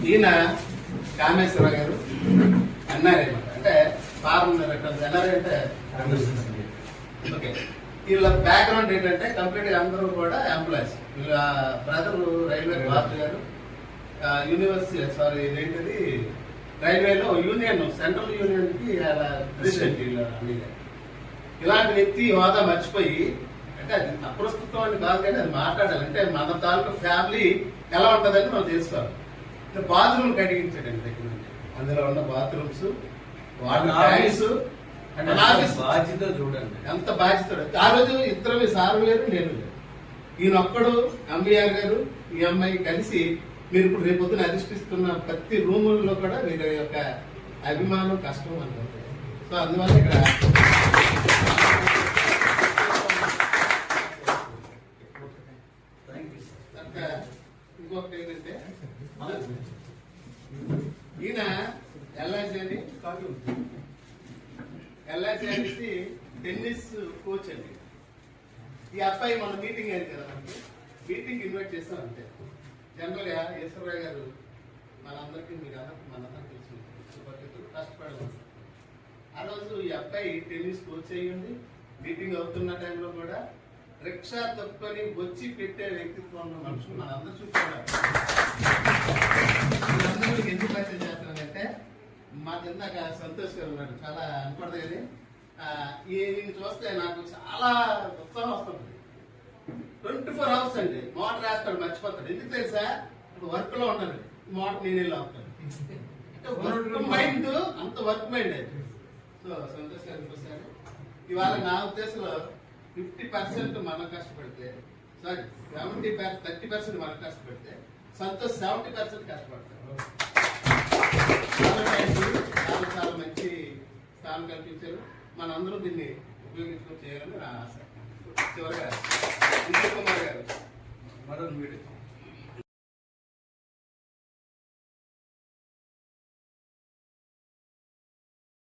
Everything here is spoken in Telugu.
ఈయన కామేశ్వరరావు గారు ఎన్ఆర్ఐ అనమాట, అంటే ఫార్మ్ ఎన్ఆర్ఐ అంటే ఓకే. వీళ్ళ బ్యాక్గ్రౌండ్ ఏంటంటే కంప్లీట్ గా అందరూ కూడా ఎంప్లాయీస్. వీళ్ళ బ్రదర్ రైల్వే క్లార్క్ గారు ఇదేంటిది రైల్వేలో యూనియన్, సెంట్రల్ యూనియన్ కి ప్రెసిడెంట్. ఇలాంటి వ్యక్తి హోదా మర్చిపోయి, అంటే అది అప్రస్తుతం అని కాదు కానీ అది మాట్లాడాలి. అంటే మన తాలూకు ఫ్యామిలీ ఎలా ఉంటుందని మనం తెలుసుకోవాలి. బాత్రూమ్ కడిగించాడండి దగ్గర నుంచి, అందులో ఉన్న బాత్రూమ్స్, వాటర్ ట్యాంక్స్, బాధ్యత చూడండి ఎంత బాధ్యత. ఆ రోజు ఇద్దరు సారు లేరు, నేను లేరు. ఈయన ఒక్కడు, ఎంబీఆర్ గారు, ఈ అమ్మాయి కలిసి మీరు ఇప్పుడు రేపొద్దున అధిష్టిస్తున్న ప్రతి రూముల్లో కూడా వీరి యొక్క అభిమానం, కష్టం అనుకుంటుంది. సో అందువల్ల ఇక్కడ ఇంకొకటి ఏంటంటే ఈయన ఎల్ఐసి అనేసి టెన్నిస్ కోచ్ అండి. ఈ అబ్బాయి మన మీటింగ్ అయింది కదా, మనకి మీటింగ్ ఇన్వైట్ చేస్తాం అంతే. జనరల్ గా ఈశ్వరరావు గారు మనందరికీ మనందరికీ తెలిసిన కష్టపడదు. ఆ రోజు ఈ అబ్బాయి టెన్నిస్ కోచ్ అయ్యింది. మీటింగ్ అవుతున్న టైంలో కూడా రిక్షా తప్పుకొని వచ్చి పెట్టే వ్యక్తిత్వం ఉన్న మనుషులు మనందరూ చూస్తున్నారు. అందరూ ఎందుకు పరిచయం చేస్తున్నానంటే, మా కిందాక సంతోష్ గారు ఉన్నాడు, చాలా అనుపడదు కానీ ఈయన చూస్తే నాకు చాలా ఉత్సాహం వస్తుంది. 24 hours అండి మోటార్ వేస్తాడు, మర్చిపోతాడు. ఎందుకు తెలుసా, ఇప్పుడు వర్క్ లో ఉన్నాడు, మోటార్ నేనే అవుతాడు. వర్క్ మైండ్, అంత వర్క్ మైండ్ అది. సో సంతోష్ గారు చూస్తారు. ఇవాళ నా ఉద్దేశంలో 50% మనం కష్టపడితే, సారీ 30% మనం కష్టపడితే, సంతోష్ 70% కష్టపడతారు. చాలా మంచి స్థానం కల్పించారు. మనందరూ దీన్ని ఉపయోగించుకొని చేయాలని నా ఆశ. చివరిగా విజయ్ కుమార్ గారు మరో వీడియో